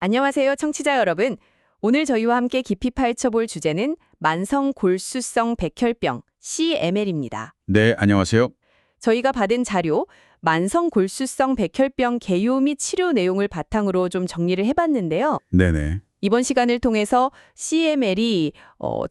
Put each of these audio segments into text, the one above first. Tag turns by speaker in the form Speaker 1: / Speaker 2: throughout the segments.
Speaker 1: 안녕하세요, 청취자 여러분. 오늘 저희와 함께 깊이 파헤쳐볼 주제는 만성 골수성 백혈병 CML입니다.
Speaker 2: 네, 안녕하세요.
Speaker 1: 저희가 받은 자료, 만성 골수성 백혈병 개요 및 치료 내용을 바탕으로 좀 정리를 해봤는데요.
Speaker 2: 네네.
Speaker 1: 이번 시간을 통해서 CML이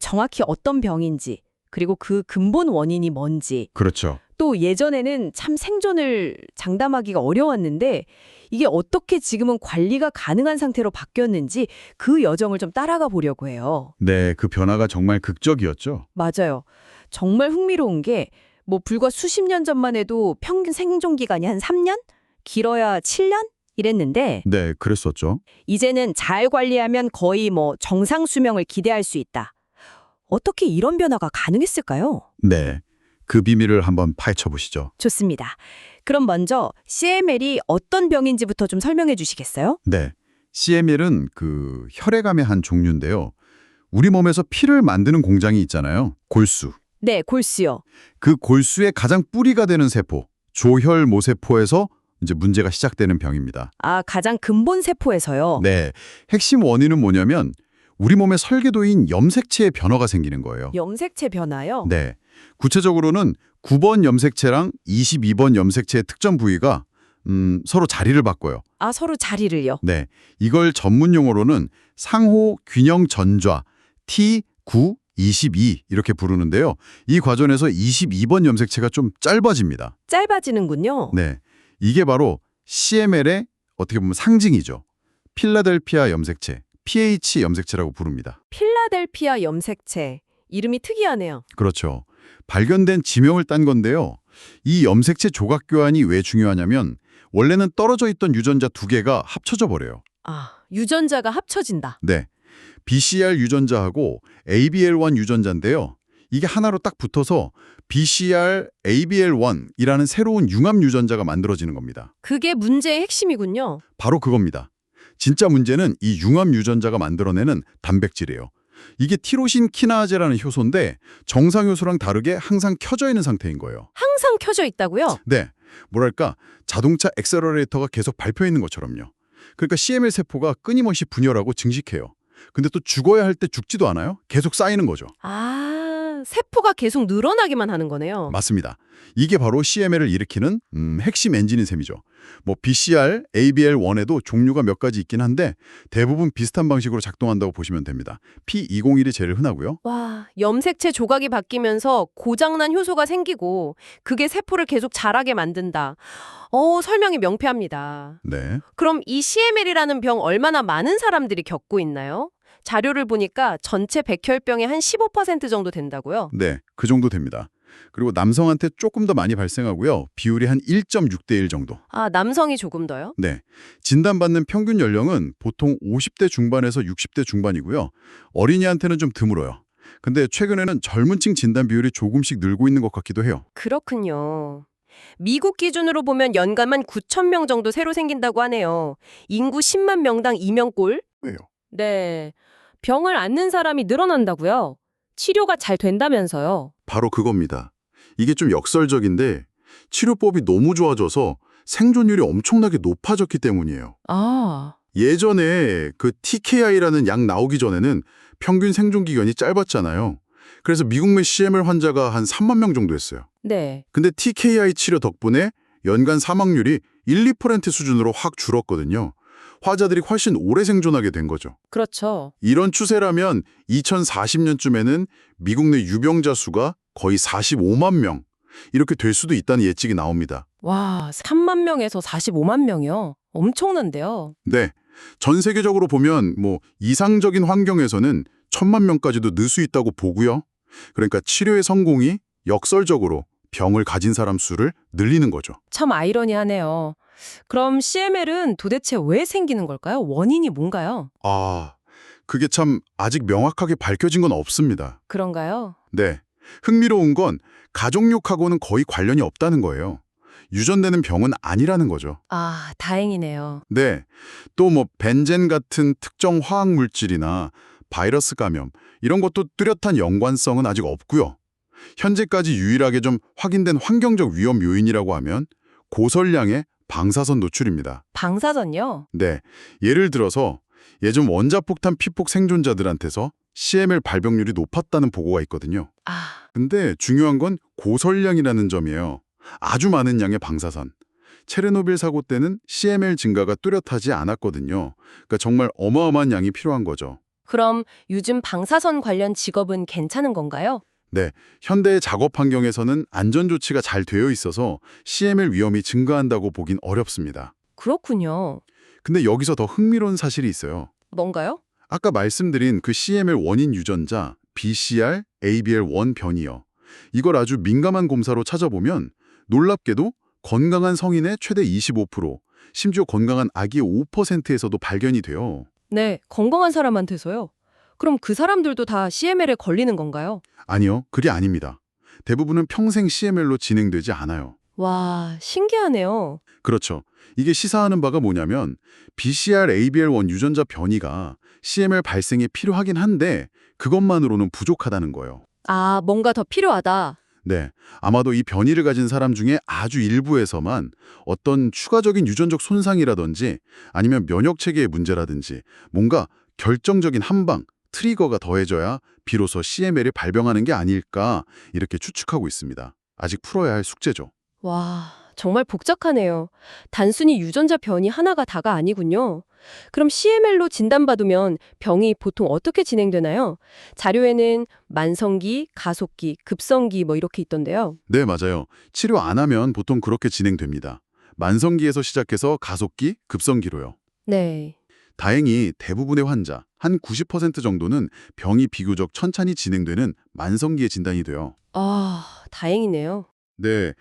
Speaker 1: 정확히 어떤 병인지, 그리고 그 근본 원인이 뭔지,
Speaker 2: 그렇죠.
Speaker 1: 또 예전에는 참 생존을 장담하기가 어려웠는데 이게 어떻게 지금은 관리가 가능한 상태로 바뀌었는지 그 여정을 좀 따라가 보려고 해요.
Speaker 2: 네, 그 변화가 정말 극적이었죠.
Speaker 1: 맞아요. 정말 흥미로운 게 뭐 불과 수십 년 전만 해도 평균 생존 기간이 한 3년? 길어야 7년? 이랬는데
Speaker 2: 네, 그랬었죠.
Speaker 1: 이제는 잘 관리하면 거의 뭐 정상 수명을 기대할 수 있다. 어떻게 이런 변화가 가능했을까요?
Speaker 2: 네, 그 비밀을 한번 파헤쳐 보시죠.
Speaker 1: 좋습니다. 그럼 먼저 CML이 어떤 병인지부터 좀 설명해 주시겠어요?
Speaker 2: 네, CML은 그 혈액암의 한 종류인데요. 우리 몸에서 피를 만드는 공장이 있잖아요. 골수.
Speaker 1: 네, 골수요.
Speaker 2: 그 골수의 가장 뿌리가 되는 세포, 조혈모세포에서 이제 문제가 시작되는 병입니다.
Speaker 1: 아, 가장 근본 세포에서요.
Speaker 2: 네, 핵심 원인은 뭐냐면 우리 몸의 설계도인 염색체의 변화가 생기는 거예요.
Speaker 1: 염색체 변화요?
Speaker 2: 네. 구체적으로는 9번 염색체랑 22번 염색체의 특정 부위가 서로 자리를 바꿔요.
Speaker 1: 아, 서로 자리를요.
Speaker 2: 네. 이걸 전문 용어로는 상호 균형 전좌 T922 이렇게 부르는데요. 이 과정에서 22번 염색체가 좀 짧아집니다.
Speaker 1: 짧아지는군요.
Speaker 2: 네. 이게 바로 CML의 어떻게 보면 상징이죠. 필라델피아 염색체, PH 염색체라고 부릅니다.
Speaker 1: 필라델피아 염색체. 이름이 특이하네요.
Speaker 2: 그렇죠. 발견된 지명을 딴 건데요. 이 염색체 조각 교환이 왜 중요하냐면 원래는 떨어져 있던 유전자 두 개가 합쳐져 버려요.
Speaker 1: 아, 유전자가 합쳐진다.
Speaker 2: 네. BCR 유전자하고 ABL1 유전자인데요. 이게 하나로 딱 붙어서 BCR ABL1이라는 새로운 융합 유전자가 만들어지는 겁니다.
Speaker 1: 그게 문제의 핵심이군요.
Speaker 2: 바로 그겁니다. 진짜 문제는 이 융합 유전자가 만들어내는 단백질이에요. 이게 티로신 키나제라는 효소인데 정상 효소랑 다르게 항상 켜져 있는 상태인 거예요.
Speaker 1: 항상 켜져 있다고요?
Speaker 2: 네, 뭐랄까 자동차 엑셀러레이터가 계속 밟혀 있는 것처럼요. 그러니까 CML 세포가 끊임없이 분열하고 증식해요. 근데 또 죽어야 할 때 죽지도 않아요. 계속 쌓이는 거죠.
Speaker 1: 아, 세포가 계속 늘어나기만 하는 거네요.
Speaker 2: 맞습니다. 이게 바로 CML을 일으키는 핵심 엔진인 셈이죠. 뭐 BCR, ABL1에도 종류가 몇 가지 있긴 한데 대부분 비슷한 방식으로 작동한다고 보시면 됩니다. P201이 제일 흔하고요.
Speaker 1: 와, 염색체 조각이 바뀌면서 고장난 효소가 생기고 그게 세포를 계속 자라게 만든다. 설명이 명쾌합니다.
Speaker 2: 네.
Speaker 1: 그럼 이 CML이라는 병 얼마나 많은 사람들이 겪고 있나요? 자료를 보니까 전체 백혈병의 한 15% 정도 된다고요?
Speaker 2: 네, 그 정도 됩니다. 그리고 남성한테 조금 더 많이 발생하고요. 비율이 한 1.6대 1 정도.
Speaker 1: 아, 남성이 조금 더요?
Speaker 2: 네, 진단받는 평균 연령은 보통 50대 중반에서 60대 중반이고요. 어린이한테는 좀 드물어요. 근데 최근에는 젊은 층 진단 비율이 조금씩 늘고 있는 것 같기도 해요.
Speaker 1: 그렇군요. 미국 기준으로 보면 연간만 9천 명 정도 새로 생긴다고 하네요. 인구 10만 명당 2명꼴?
Speaker 2: 왜요?
Speaker 1: 네. 병을 앓는 사람이 늘어난다고요? 치료가 잘 된다면서요?
Speaker 2: 바로 그겁니다. 이게 좀 역설적인데 치료법이 너무 좋아져서 생존율이 엄청나게 높아졌기 때문이에요.
Speaker 1: 아,
Speaker 2: 예전에 그 TKI라는 약 나오기 전에는 평균 생존 기간이 짧았잖아요. 그래서 미국 내 CML 환자가 한 3만 명 정도 했어요.
Speaker 1: 네.
Speaker 2: 근데 TKI 치료 덕분에 연간 사망률이 1~2% 수준으로 확 줄었거든요. 환자들이 훨씬 오래 생존하게 된 거죠.
Speaker 1: 그렇죠.
Speaker 2: 이런 추세라면 2040년쯤에는 미국 내 유병자 수가 거의 45만 명 이렇게 될 수도 있다는 예측이 나옵니다.
Speaker 1: 와, 3만 명에서 45만 명이요? 엄청난데요.
Speaker 2: 네, 전 세계적으로 보면 뭐 이상적인 환경에서는 1,000만 명까지도 늘 수 있다고 보고요. 그러니까 치료의 성공이 역설적으로 병을 가진 사람 수를 늘리는 거죠.
Speaker 1: 참 아이러니하네요. 그럼 CML은 도대체 왜 생기는 걸까요? 원인이 뭔가요?
Speaker 2: 아, 그게 참 아직 명확하게 밝혀진 건 없습니다.
Speaker 1: 그런가요?
Speaker 2: 네, 흥미로운 건 가족력하고는 거의 관련이 없다는 거예요. 유전되는 병은 아니라는 거죠.
Speaker 1: 아, 다행이네요.
Speaker 2: 네, 또 뭐 벤젠 같은 특정 화학 물질이나 바이러스 감염 이런 것도 뚜렷한 연관성은 아직 없고요. 현재까지 유일하게 좀 확인된 환경적 위험 요인이라고 하면 고설량의 방사선 노출입니다.
Speaker 1: 방사선요?
Speaker 2: 네, 예를 들어서 예전 원자폭탄 피폭 생존자들한테서 CML 발병률이 높았다는 보고가 있거든요.
Speaker 1: 아,
Speaker 2: 근데 중요한 건 고설량이라는 점이에요. 아주 많은 양의 방사선. 체르노빌 사고 때는 CML 증가가 뚜렷하지 않았거든요. 그러니까 정말 어마어마한 양이 필요한 거죠.
Speaker 3: 그럼 요즘 방사선 관련 직업은 괜찮은 건가요?
Speaker 2: 네, 현대의 작업 환경에서는 안전 조치가 잘 되어 있어서 CML 위험이 증가한다고 보긴 어렵습니다.
Speaker 3: 그렇군요.
Speaker 2: 근데 여기서 더 흥미로운 사실이 있어요.
Speaker 3: 뭔가요?
Speaker 2: 아까 말씀드린 그 CML 원인 유전자 BCR ABL1 변이요. 이걸 아주 민감한 검사로 찾아보면 놀랍게도 건강한 성인의 최대 25%, 심지어 건강한 아기의 5%에서도 발견이 돼요.
Speaker 3: 네, 건강한 사람한테서요. 그럼 그 사람들도 다 CML에 걸리는 건가요?
Speaker 2: 아니요, 그리 아닙니다. 대부분은 평생 CML로 진행되지 않아요.
Speaker 3: 와, 신기하네요.
Speaker 2: 그렇죠. 이게 시사하는 바가 뭐냐면 BCR ABL1 유전자 변이가 CML 발생에 필요하긴 한데 그것만으로는 부족하다는 거예요.
Speaker 3: 아, 뭔가 더 필요하다.
Speaker 2: 네, 아마도 이 변이를 가진 사람 중에 아주 일부에서만 어떤 추가적인 유전적 손상이라든지 아니면 면역체계의 문제라든지 뭔가 결정적인 한방, 트리거가 더해져야 비로소 CML이 발병하는 게 아닐까 이렇게 추측하고 있습니다. 아직 풀어야 할 숙제죠.
Speaker 3: 와, 정말 복잡하네요. 단순히 유전자 변이 하나가 다가 아니군요. 그럼 CML로 진단받으면 병이 보통 어떻게 진행되나요? 자료에는 만성기, 가속기, 급성기 뭐 이렇게 있던데요.
Speaker 2: 네, 맞아요. 치료 안 하면 보통 그렇게 진행됩니다. 만성기에서 시작해서 가속기, 급성기로요.
Speaker 3: 네.
Speaker 2: 다행히 대부분의 환자, 한 90% 정도는 병이 비교적 천천히 진행되는 만성기에 진단이 돼요.
Speaker 3: 아, 다행이네요.
Speaker 2: 네,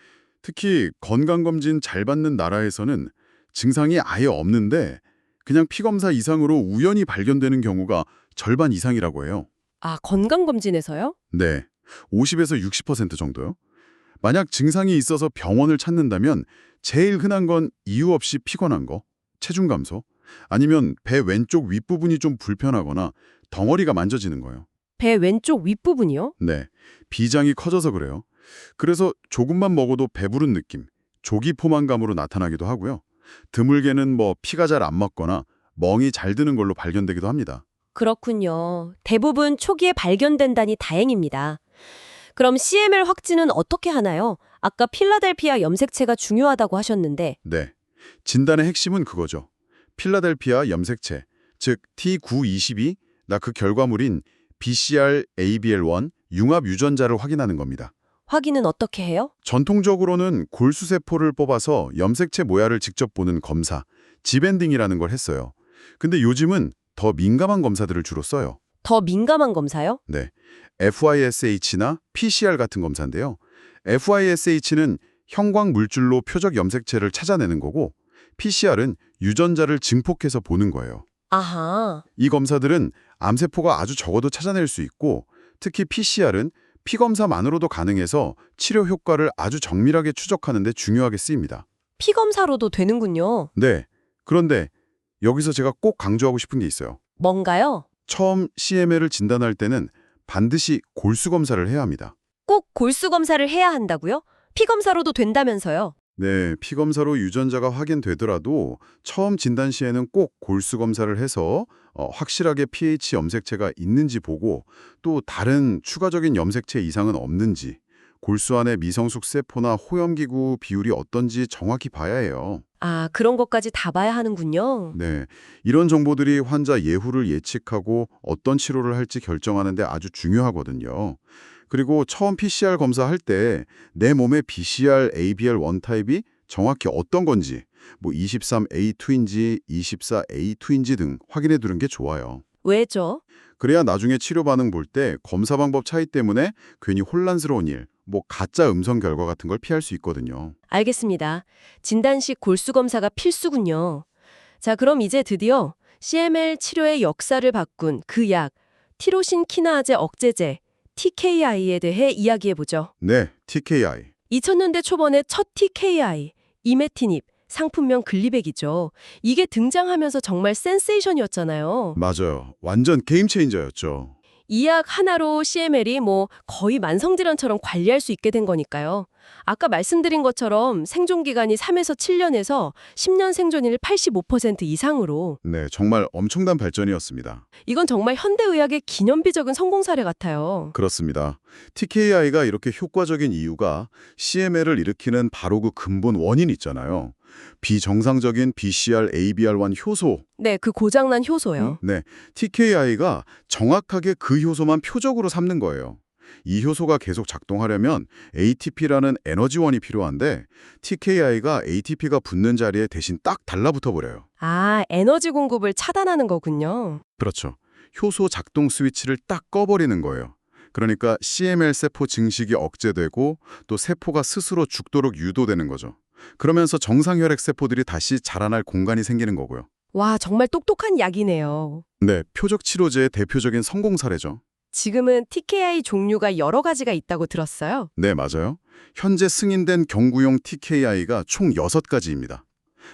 Speaker 2: 특히 건강검진 잘 받는 나라에서는 증상이 아예 없는데 그냥 피검사 이상으로 우연히 발견되는 경우가 절반 이상이라고 해요.
Speaker 3: 아, 건강검진에서요?
Speaker 2: 네, 50에서 60% 정도요. 만약 증상이 있어서 병원을 찾는다면 제일 흔한 건 이유 없이 피곤한 거, 체중 감소, 아니면 배 왼쪽 윗부분이 좀 불편하거나 덩어리가 만져지는 거예요.
Speaker 3: 배 왼쪽 윗부분이요?
Speaker 2: 네, 비장이 커져서 그래요. 그래서 조금만 먹어도 배부른 느낌, 조기 포만감으로 나타나기도 하고요. 드물게는 피가 잘 안 맞거나 멍이 잘 드는 걸로 발견되기도 합니다.
Speaker 3: 그렇군요. 대부분 초기에 발견된다니 다행입니다. 그럼 CML 확진은 어떻게 하나요? 아까 필라델피아 염색체가 중요하다고 하셨는데.
Speaker 2: 네, 진단의 핵심은 그거죠. 필라델피아 염색체, 즉 T922, 나 그 결과물인 BCR ABL1 융합 유전자를 확인하는 겁니다.
Speaker 3: 확인은 어떻게 해요?
Speaker 2: 전통적으로는 골수세포를 뽑아서 염색체 모양을 직접 보는 검사, 지밴딩이라는 걸 했어요. 근데 요즘은 더 민감한 검사들을 주로 써요.
Speaker 3: 더 민감한 검사요?
Speaker 2: 네, FISH나 PCR 같은 검사인데요. FISH는 형광 물질로 표적 염색체를 찾아내는 거고 PCR은 유전자를 증폭해서 보는 거예요.
Speaker 3: 아하.
Speaker 2: 이 검사들은 암세포가 아주 적어도 찾아낼 수 있고 특히 PCR은 피검사만으로도 가능해서 치료 효과를 아주 정밀하게 추적하는 데 중요하게 쓰입니다.
Speaker 3: 피검사로도 되는군요.
Speaker 2: 네, 그런데 여기서 제가 꼭 강조하고 싶은 게 있어요.
Speaker 3: 뭔가요?
Speaker 2: 처음 CML을 진단할 때는 반드시 골수 검사를 해야 합니다.
Speaker 3: 꼭 골수 검사를 해야 한다고요? 피검사로도 된다면서요?
Speaker 2: 네, 피검사로 유전자가 확인되더라도 처음 진단 시에는 꼭 골수 검사를 해서 확실하게 pH 염색체가 있는지 보고 또 다른 추가적인 염색체 이상은 없는지 골수 안에 미성숙 세포나 호염기구 비율이 어떤지 정확히 봐야 해요.
Speaker 3: 아, 그런 것까지 다 봐야 하는군요.
Speaker 2: 네, 이런 정보들이 환자 예후를 예측하고 어떤 치료를 할지 결정하는 데 아주 중요하거든요. 그리고 처음 PCR 검사할 때 내 몸의 BCR ABL1 타입이 정확히 어떤 건지 23A2인지 24A2인지 등 확인해 두는 게 좋아요.
Speaker 3: 왜죠?
Speaker 2: 그래야 나중에 치료 반응 볼 때 검사 방법 차이 때문에 괜히 혼란스러운 일, 가짜 음성 결과 같은 걸 피할 수 있거든요.
Speaker 3: 알겠습니다. 진단식 골수 검사가 필수군요. 자, 그럼 이제 드디어 CML 치료의 역사를 바꾼 그 약, 티로신 키나아제 억제제, TKI에 대해 이야기해보죠.
Speaker 2: 네, TKI.
Speaker 3: 2000년대 초반의 첫 TKI, 이메티닙, 상품명 글리백이죠. 이게 등장하면서 정말 센세이션이었잖아요.
Speaker 2: 맞아요. 완전 게임 체인저였죠.
Speaker 3: 이 약 하나로 CML이 거의 만성질환처럼 관리할 수 있게 된 거니까요. 아까 말씀드린 것처럼 생존 기간이 3에서 7년에서 10년 생존율 85% 이상으로.
Speaker 2: 네, 정말 엄청난 발전이었습니다.
Speaker 3: 이건 정말 현대의학의 기념비적인 성공 사례 같아요.
Speaker 2: 그렇습니다. TKI가 이렇게 효과적인 이유가 CML을 일으키는 바로 그 근본 원인 있잖아요. 비정상적인 BCR, ABR1 효소.
Speaker 3: 네, 그 고장난 효소요.
Speaker 2: 네, TKI가 정확하게 그 효소만 표적으로 삼는 거예요. 이 효소가 계속 작동하려면 ATP라는 에너지원이 필요한데 TKI가 ATP가 붙는 자리에 대신 딱 달라붙어 버려요.
Speaker 3: 아, 에너지 공급을 차단하는 거군요.
Speaker 2: 그렇죠. 효소 작동 스위치를 딱 꺼버리는 거예요. 그러니까 CML 세포 증식이 억제되고 또 세포가 스스로 죽도록 유도되는 거죠. 그러면서 정상혈액 세포들이 다시 자라날 공간이 생기는 거고요.
Speaker 3: 와, 정말 똑똑한 약이네요.
Speaker 2: 네, 표적 치료제의 대표적인 성공 사례죠.
Speaker 3: 지금은 TKI 종류가 여러 가지가 있다고 들었어요.
Speaker 2: 네, 맞아요. 현재 승인된 경구용 TKI가 총 6가지입니다.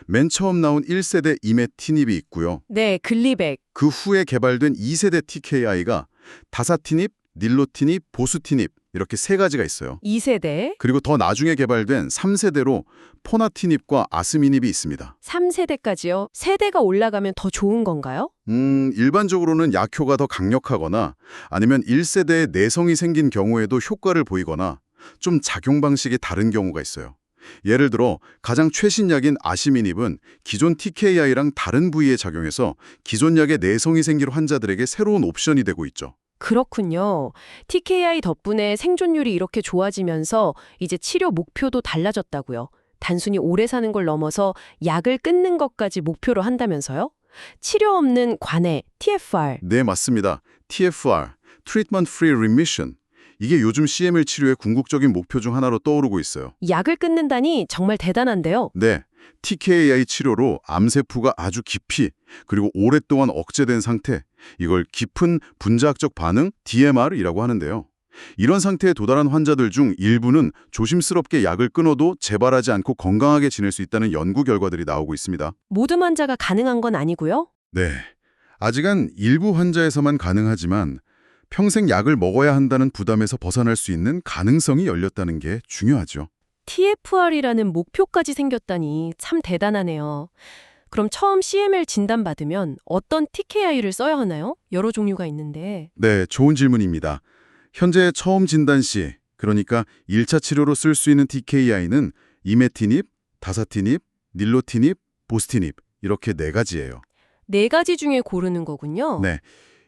Speaker 2: 맨 처음 나온 1세대 이메티닙이 있고요.
Speaker 3: 네, 글리백.
Speaker 2: 그 후에 개발된 2세대 TKI가 다사티닙, 닐로티닙, 보수티닙 이렇게 3가지가 있어요.
Speaker 3: 2세대.
Speaker 2: 그리고 더 나중에 개발된 3세대로 포나티닙과 아스미닙이 있습니다.
Speaker 3: 3세대까지요? 세대가 올라가면 더 좋은 건가요?
Speaker 2: 일반적으로는 약효가 더 강력하거나 아니면 1세대에 내성이 생긴 경우에도 효과를 보이거나 좀 작용 방식이 다른 경우가 있어요. 예를 들어 가장 최신 약인 아시미닙은 기존 TKI랑 다른 부위에 작용해서 기존 약에 내성이 생길 환자들에게 새로운 옵션이 되고 있죠.
Speaker 3: 그렇군요. TKI 덕분에 생존율이 이렇게 좋아지면서 이제 치료 목표도 달라졌다고요. 단순히 오래 사는 걸 넘어서 약을 끊는 것까지 목표로 한다면서요? 치료 없는 관해, TFR.
Speaker 2: 네, 맞습니다. TFR, Treatment Free Remission. 이게 요즘 CML 치료의 궁극적인 목표 중 하나로 떠오르고 있어요.
Speaker 3: 약을 끊는다니 정말 대단한데요.
Speaker 2: 네, TKI 치료로 암세포가 아주 깊이 그리고 오랫동안 억제된 상태, 이걸 깊은 분자학적 반응, DMR이라고 하는데요. 이런 상태에 도달한 환자들 중 일부는 조심스럽게 약을 끊어도 재발하지 않고 건강하게 지낼 수 있다는 연구 결과들이 나오고 있습니다.
Speaker 3: 모든 환자가 가능한 건 아니고요.
Speaker 2: 네, 아직은 일부 환자에서만 가능하지만 평생 약을 먹어야 한다는 부담에서 벗어날 수 있는 가능성이 열렸다는 게 중요하죠.
Speaker 3: TFR이라는 목표까지 생겼다니 참 대단하네요. 그럼 처음 CML 진단받으면 어떤 TKI를 써야 하나요? 여러 종류가 있는데.
Speaker 2: 네, 좋은 질문입니다. 현재 처음 진단 시, 그러니까 1차 치료로 쓸 수 있는 TKI는 이메티닙, 다사티닙, 닐로티닙, 보스티닙 이렇게 4가지예요.
Speaker 3: 4가지 중에 고르는 거군요.
Speaker 2: 네,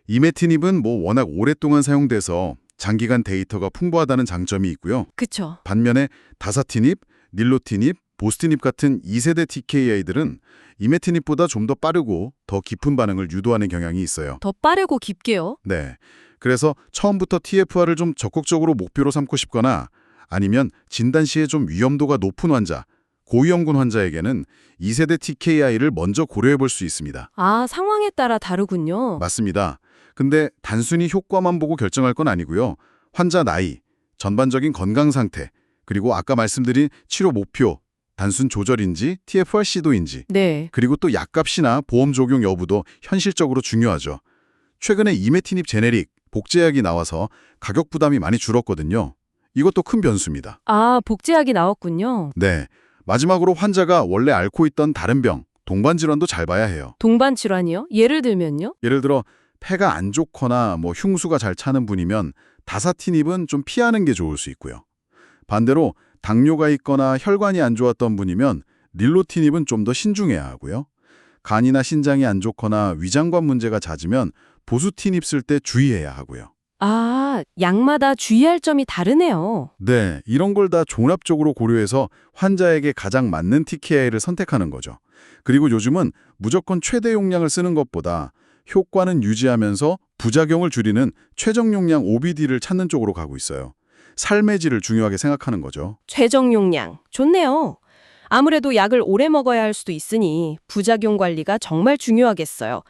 Speaker 2: 이메티닙은 워낙 오랫동안 사용돼서 장기간 데이터가 풍부하다는 장점이 있고요.
Speaker 3: 그쵸.
Speaker 2: 반면에 다사티닙, 닐로티닙, 보스티닙 같은 2세대 TKI들은 이메티닙보다 좀 더 빠르고 더 깊은 반응을 유도하는 경향이 있어요.
Speaker 3: 더 빠르고 깊게요.
Speaker 2: 네, 그래서 처음부터 TFR을 좀 적극적으로 목표로 삼고 싶거나 아니면 진단 시에 좀 위험도가 높은 환자, 고위험군 환자에게는 2세대 TKI를 먼저 고려해 볼 수 있습니다.
Speaker 3: 아, 상황에 따라 다르군요.
Speaker 2: 맞습니다. 근데 단순히 효과만 보고 결정할 건 아니고요. 환자 나이, 전반적인 건강 상태, 그리고 아까 말씀드린 치료 목표, 단순 조절인지 TFR 시도인지,
Speaker 3: 네.
Speaker 2: 그리고 또 약값이나 보험 적용 여부도 현실적으로 중요하죠. 최근에 이메티닙 제네릭, 복제약이 나와서 가격 부담이 많이 줄었거든요. 이것도 큰 변수입니다.
Speaker 3: 아, 복제약이 나왔군요.
Speaker 2: 네, 마지막으로 환자가 원래 앓고 있던 다른 병, 동반 질환도 잘 봐야 해요.
Speaker 3: 동반 질환이요? 예를 들면요?
Speaker 2: 예를 들어 폐가 안 좋거나 흉수가 잘 차는 분이면 다사티닙은 좀 피하는 게 좋을 수 있고요. 반대로 당뇨가 있거나 혈관이 안 좋았던 분이면 닐로티닙은 좀 더 신중해야 하고요. 간이나 신장이 안 좋거나 위장관 문제가 잦으면 보수티닙 쓸 때 주의해야 하고요.
Speaker 3: 아, 약마다 주의할 점이 다르네요.
Speaker 2: 네, 이런 걸 다 종합적으로 고려해서 환자에게 가장 맞는 TKI를 선택하는 거죠. 그리고 요즘은 무조건 최대 용량을 쓰는 것보다 효과는 유지하면서 부작용을 줄이는 최적 용량 OBD를 찾는 쪽으로 가고 있어요. 삶의 질을 중요하게 생각하는 거죠.
Speaker 3: 최적 용량. 좋네요. 아무래도 약을 오래 먹어야 할 수도 있으니 부작용 관리가 정말 중요하겠어요.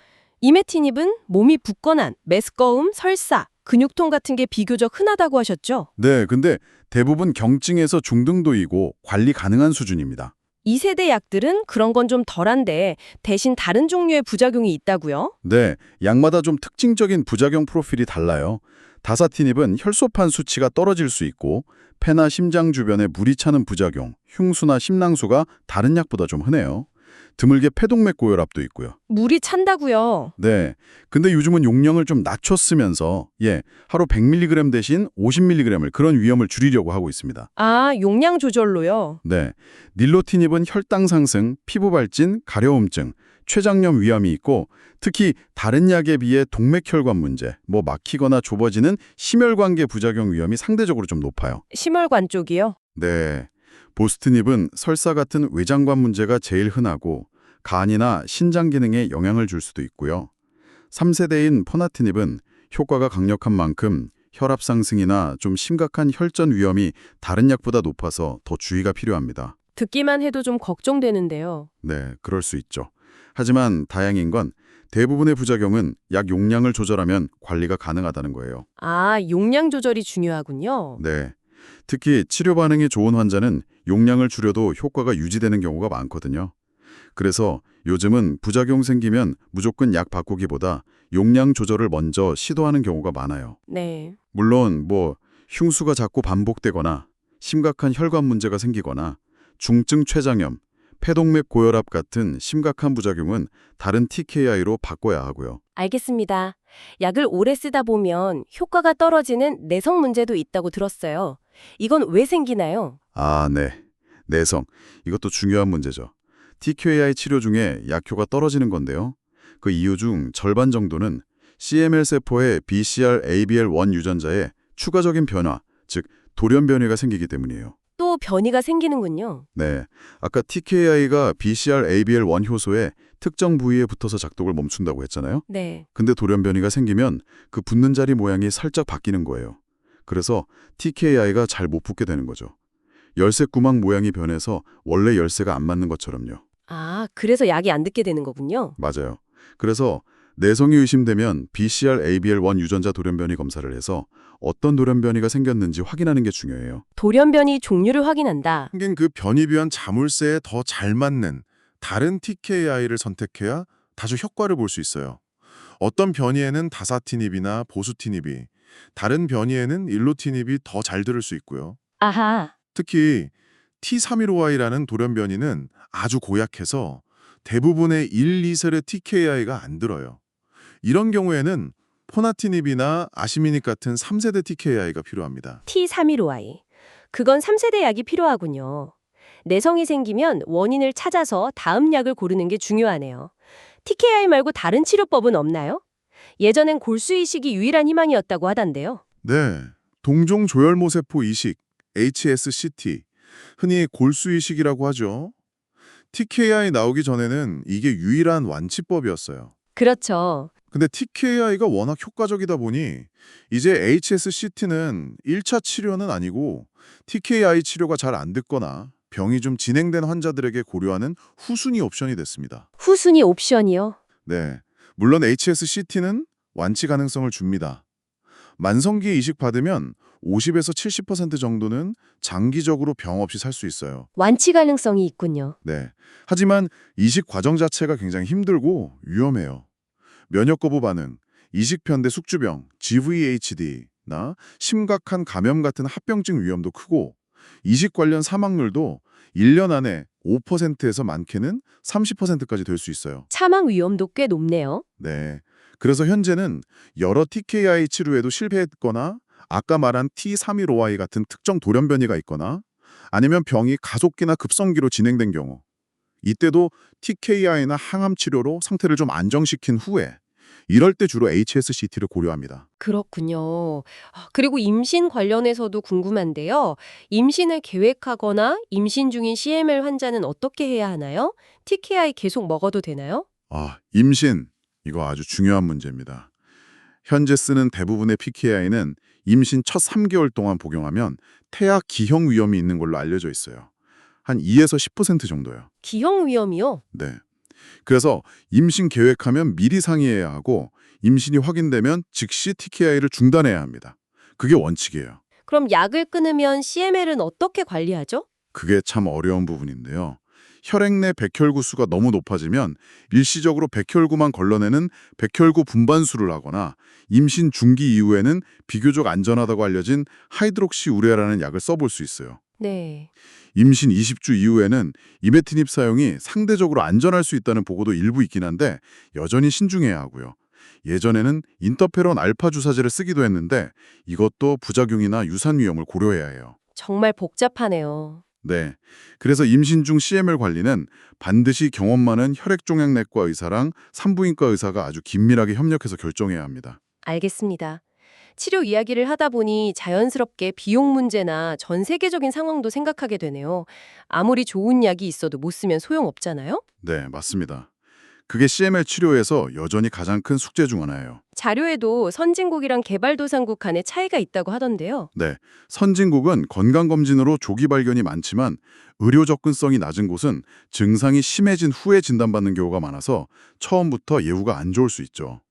Speaker 3: 이메티닙은 몸이 붓거나 메스꺼움, 설사, 근육통 같은 게 비교적 흔하다고 하셨죠?
Speaker 2: 네, 근데 대부분 경증에서 중등도이고 관리 가능한 수준입니다.
Speaker 3: 2세대 약들은 그런 건 좀 덜한데 대신 다른 종류의 부작용이 있다고요?
Speaker 2: 네, 약마다 좀 특징적인 부작용 프로필이 달라요. 다사티닙은 혈소판 수치가 떨어질 수 있고 폐나 심장 주변에 물이 차는 부작용, 흉수나 심낭수가 다른 약보다 좀 흔해요. 드물게 폐동맥 고혈압도 있고요.
Speaker 3: 물이 찬다고요?
Speaker 2: 네, 근데 요즘은 용량을 좀 낮췄으면서 하루 100mg 대신 50mg을 그런 위험을 줄이려고 하고 있습니다.
Speaker 3: 아, 용량 조절로요?
Speaker 2: 네, 닐로티닙은 혈당 상승, 피부 발진, 가려움증, 췌장염 위험이 있고 특히 다른 약에 비해 동맥혈관 문제, 막히거나 좁아지는 심혈관계 부작용 위험이 상대적으로 좀 높아요.
Speaker 3: 심혈관 쪽이요?
Speaker 2: 네, 보스트닙은 설사 같은 외장관 문제가 제일 흔하고 간이나 신장 기능에 영향을 줄 수도 있고요. 3세대인 포나티닙은 효과가 강력한 만큼 혈압 상승이나 좀 심각한 혈전 위험이 다른 약보다 높아서 더 주의가 필요합니다.
Speaker 3: 듣기만 해도 좀 걱정되는데요.
Speaker 2: 네, 그럴 수 있죠. 하지만 다행인 건 대부분의 부작용은 약 용량을 조절하면 관리가 가능하다는 거예요.
Speaker 3: 아, 용량 조절이 중요하군요.
Speaker 2: 네. 특히 치료 반응이 좋은 환자는 용량을 줄여도 효과가 유지되는 경우가 많거든요. 그래서 요즘은 부작용 생기면 무조건 약 바꾸기보다 용량 조절을 먼저 시도하는 경우가 많아요.
Speaker 3: 네.
Speaker 2: 물론 흉수가 자꾸 반복되거나 심각한 혈관 문제가 생기거나 중증 췌장염, 폐동맥 고혈압 같은 심각한 부작용은 다른 TKI로 바꿔야 하고요.
Speaker 3: 알겠습니다. 약을 오래 쓰다 보면 효과가 떨어지는 내성 문제도 있다고 들었어요. 이건 왜 생기나요?
Speaker 2: 아, 네. 내성. 이것도 중요한 문제죠. TKI 치료 중에 약효가 떨어지는 건데요. 그 이유 중 절반 정도는 CML 세포의 BCR-ABL1 유전자에 추가적인 변화, 즉 돌연 변이가 생기기 때문이에요.
Speaker 3: 또 변이가 생기는군요.
Speaker 2: 네. 아까 TKI가 BCR-ABL1 효소의 특정 부위에 붙어서 작동을 멈춘다고 했잖아요.
Speaker 3: 네.
Speaker 2: 근데 돌연 변이가 생기면 그 붙는 자리 모양이 살짝 바뀌는 거예요. 그래서 TKI가 잘 못 붙게 되는 거죠. 열쇠 구멍 모양이 변해서 원래 열쇠가 안 맞는 것처럼요.
Speaker 3: 아, 그래서 약이 안 듣게 되는 거군요.
Speaker 2: 맞아요. 그래서 내성이 의심되면 BCR-ABL1 유전자 돌연변이 검사를 해서 어떤 돌연변이가 생겼는지 확인하는 게 중요해요.
Speaker 3: 돌연변이 종류를 확인한다.
Speaker 4: 생긴 그 변이비한 자물쇠에 더 잘 맞는 다른 TKI를 선택해야 다수 효과를 볼 수 있어요. 어떤 변이에는 다사티닙이나 보수티닙이, 다른 변이에는 일로티닙이 더 잘 들을 수 있고요.
Speaker 3: 아하.
Speaker 4: 특히 T315I라는 돌연변이는 아주 고약해서 대부분의 1, 2세대 TKI가 안 들어요. 이런 경우에는 포나티닙이나 아시미닉 같은 3세대 TKI가 필요합니다.
Speaker 3: T315I. 그건 3세대 약이 필요하군요. 내성이 생기면 원인을 찾아서 다음 약을 고르는 게 중요하네요. TKI 말고 다른 치료법은 없나요? 예전엔 골수 이식이 유일한 희망이었다고 하던데요.
Speaker 4: 네, 동종 조혈모세포 이식, HSCT, 흔히 골수 이식이라고 하죠. TKI 나오기 전에는 이게 유일한 완치법이었어요.
Speaker 3: 그렇죠.
Speaker 4: 근데 TKI가 워낙 효과적이다 보니 이제 HSCT는 1차 치료는 아니고 TKI 치료가 잘 안 됐거나 병이 좀 진행된 환자들에게 고려하는 후순위 옵션이 됐습니다.
Speaker 3: 후순위 옵션이요.
Speaker 4: 네, 물론 HSCT는 완치 가능성을 줍니다. 만성기 이식 받으면 50에서 70% 정도는 장기적으로 병 없이 살 수 있어요.
Speaker 3: 완치 가능성이 있군요.
Speaker 4: 네, 하지만 이식 과정 자체가 굉장히 힘들고 위험해요. 면역 거부 반응, 이식 편대 숙주병, GVHD나 심각한 감염 같은 합병증 위험도 크고 이식 관련 사망률도 1년 안에 5%에서 많게는 30%까지 될 수 있어요.
Speaker 3: 사망 위험도 꽤 높네요.
Speaker 4: 네. 그래서 현재는 여러 TKI 치료에도 실패했거나 아까 말한 T315I 같은 특정 돌연변이가 있거나 아니면 병이 가속기나 급성기로 진행된 경우 이때도 TKI나 항암 치료로 상태를 좀 안정시킨 후에 이럴 때 주로 HSCT를 고려합니다.
Speaker 3: 그렇군요. 그리고 임신 관련해서도 궁금한데요. 임신을 계획하거나 임신 중인 CML 환자는 어떻게 해야 하나요? TKI 계속 먹어도 되나요?
Speaker 4: 임신. 이거 아주 중요한 문제입니다. 현재 쓰는 대부분의 PKI는 임신 첫 3개월 동안 복용하면 태아 기형 위험이 있는 걸로 알려져 있어요. 한 2에서 10% 정도요.
Speaker 3: 기형 위험이요?
Speaker 4: 네. 그래서 임신 계획하면 미리 상의해야 하고 임신이 확인되면 즉시 TKI를 중단해야 합니다. 그게 원칙이에요.
Speaker 3: 그럼 약을 끊으면 CML은 어떻게 관리하죠?
Speaker 4: 그게 참 어려운 부분인데요. 혈액 내 백혈구 수가 너무 높아지면 일시적으로 백혈구만 걸러내는 백혈구 분반술을 하거나 임신 중기 이후에는 비교적 안전하다고 알려진 하이드록시우레아라는 약을 써볼 수 있어요.
Speaker 3: 네.
Speaker 4: 임신 20주 이후에는 이메티닙 사용이 상대적으로 안전할 수 있다는 보고도 일부 있긴 한데 여전히 신중해야 하고요. 예전에는 인터페론 알파 주사제를 쓰기도 했는데 이것도 부작용이나 유산 위험을 고려해야 해요.
Speaker 3: 정말 복잡하네요.
Speaker 4: 네. 그래서 임신 중 CML 관리는 반드시 경험 많은 혈액종양내과 의사랑 산부인과 의사가 아주 긴밀하게 협력해서 결정해야 합니다.
Speaker 3: 알겠습니다. 치료 이야기를 하다 보니 자연스럽게 비용 문제나 전 세계적인 상황도 생각하게 되네요. 아무리 좋은 약이 있어도 못 쓰면 소용없잖아요?
Speaker 4: 네, 맞습니다. 그게 CML 치료에서 여전히 가장 큰 숙제 중 하나예요.
Speaker 3: 자료에도 선진국이랑 개발도상국 간의 차이가 있다고 하던데요.
Speaker 4: 네, 선진국은 건강검진으로 조기 발견이 많지만 의료 접근성이 낮은 곳은 증상이 심해진 후에 진단받는 경우가 많아서 처음부터 예후가 안 좋을 수 있죠.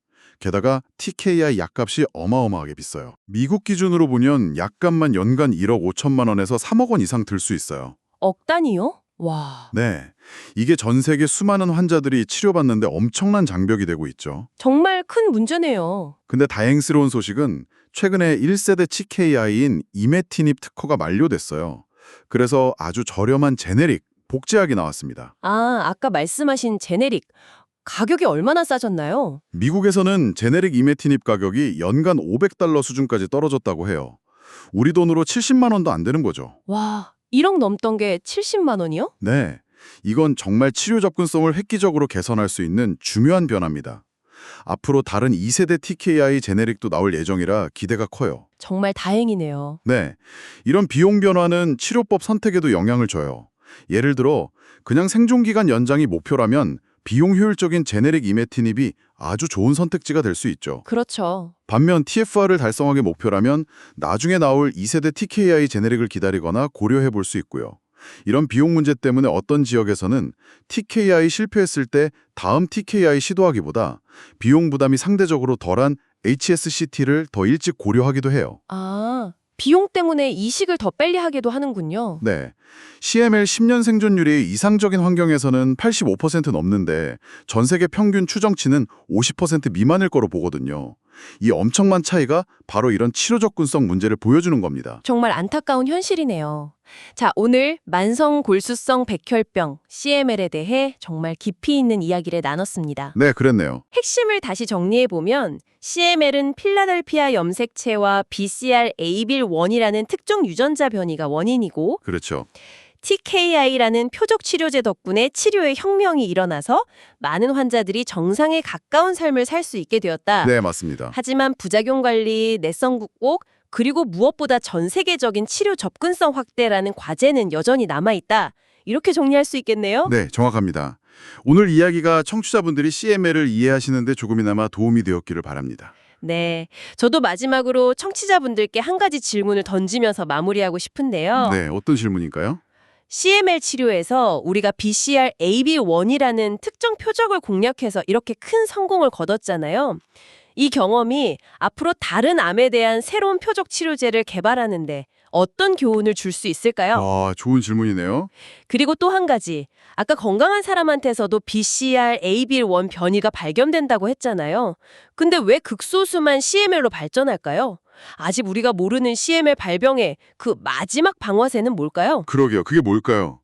Speaker 4: 게다가 TKI 약값이 어마어마하게 비싸요. 미국 기준으로 보면 약값만 연간 1억 5천만 원에서 3억 원 이상 들 수 있어요.
Speaker 3: 억 단위요? 와,
Speaker 4: 네, 이게 전 세계 수많은 환자들이 치료받는데 엄청난 장벽이 되고 있죠.
Speaker 3: 정말 큰 문제네요.
Speaker 4: 근데 다행스러운 소식은 최근에 1세대 TKI인 이메티닙 특허가 만료됐어요. 그래서 아주 저렴한 제네릭, 복제약이 나왔습니다.
Speaker 3: 아, 아까 말씀하신 제네릭. 가격이 얼마나 싸졌나요?
Speaker 4: 미국에서는 제네릭 이메티닙 가격이 연간 $500 수준까지 떨어졌다고 해요. 우리 돈으로 70만 원도 안 되는 거죠.
Speaker 3: 와, 1억 넘던 게 70만 원이요?
Speaker 4: 네, 이건 정말 치료 접근성을 획기적으로 개선할 수 있는 중요한 변화입니다. 앞으로 다른 2세대 TKI 제네릭도 나올 예정이라 기대가 커요.
Speaker 3: 정말 다행이네요.
Speaker 4: 네, 이런 비용 변화는 치료법 선택에도 영향을 줘요. 예를 들어 그냥 생존기간 연장이 목표라면 비용 효율적인 제네릭 이메티닙이 아주 좋은 선택지가 될 수 있죠.
Speaker 3: 그렇죠.
Speaker 4: 반면 TFR을 달성하기 목표라면 나중에 나올 2세대 TKI 제네릭을 기다리거나 고려해 볼 수 있고요. 이런 비용 문제 때문에 어떤 지역에서는 TKI 실패했을 때 다음 TKI 시도하기보다 비용 부담이 상대적으로 덜한 HSCT를 더 일찍 고려하기도 해요.
Speaker 3: 아, 비용 때문에 이식을 더 빨리 하기도 하는군요.
Speaker 4: 네, CML 10년 생존율이 이상적인 환경에서는 85% 넘는데 전 세계 평균 추정치는 50% 미만일 거로 보거든요. 이 엄청난 차이가 바로 이런 치료 접근성 문제를 보여주는 겁니다.
Speaker 3: 정말 안타까운 현실이네요. 자, 오늘 만성 골수성 백혈병 CML에 대해 정말 깊이 있는 이야기를 나눴습니다.
Speaker 4: 네, 그랬네요.
Speaker 3: 핵심을 다시 정리해보면 CML은 필라델피아 염색체와 BCR-ABL1이라는 특정 유전자 변이가 원인이고
Speaker 4: 그렇죠.
Speaker 3: TKI라는 표적 치료제 덕분에 치료의 혁명이 일어나서 많은 환자들이 정상에 가까운 삶을 살 수 있게 되었다.
Speaker 4: 네, 맞습니다.
Speaker 3: 하지만 부작용 관리, 내성 극복, 그리고 무엇보다 전 세계적인 치료 접근성 확대라는 과제는 여전히 남아있다. 이렇게 정리할 수 있겠네요?
Speaker 4: 네, 정확합니다. 오늘 이야기가 청취자분들이 CML을 이해하시는데 조금이나마 도움이 되었기를 바랍니다.
Speaker 3: 네. 저도 마지막으로 청취자분들께 한 가지 질문을 던지면서 마무리하고 싶은데요.
Speaker 4: 네, 어떤 질문일까요?
Speaker 3: CML 치료에서 우리가 BCR-ABL1이라는 특정 표적을 공략해서 이렇게 큰 성공을 거뒀잖아요. 이 경험이 앞으로 다른 암에 대한 새로운 표적 치료제를 개발하는데 어떤 교훈을 줄 수 있을까요?
Speaker 4: 아, 좋은 질문이네요.
Speaker 3: 그리고 또 한 가지, 아까 건강한 사람한테서도 BCR-ABL1 변이가 발견된다고 했잖아요. 근데 왜 극소수만 CML로 발전할까요? 아직 우리가 모르는 CML 발병의 그 마지막 방어쇠는 뭘까요?
Speaker 4: 그러게요. 그게 뭘까요?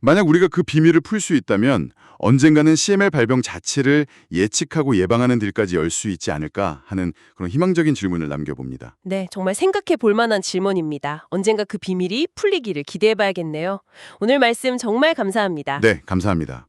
Speaker 4: 만약 우리가 그 비밀을 풀 수 있다면 언젠가는 CML 발병 자체를 예측하고 예방하는 길까지 열 수 있지 않을까 하는 그런 희망적인 질문을 남겨봅니다.
Speaker 3: 네, 정말 생각해 볼 만한 질문입니다. 언젠가 그 비밀이 풀리기를 기대해봐야겠네요. 오늘 말씀 정말 감사합니다.
Speaker 4: 네, 감사합니다.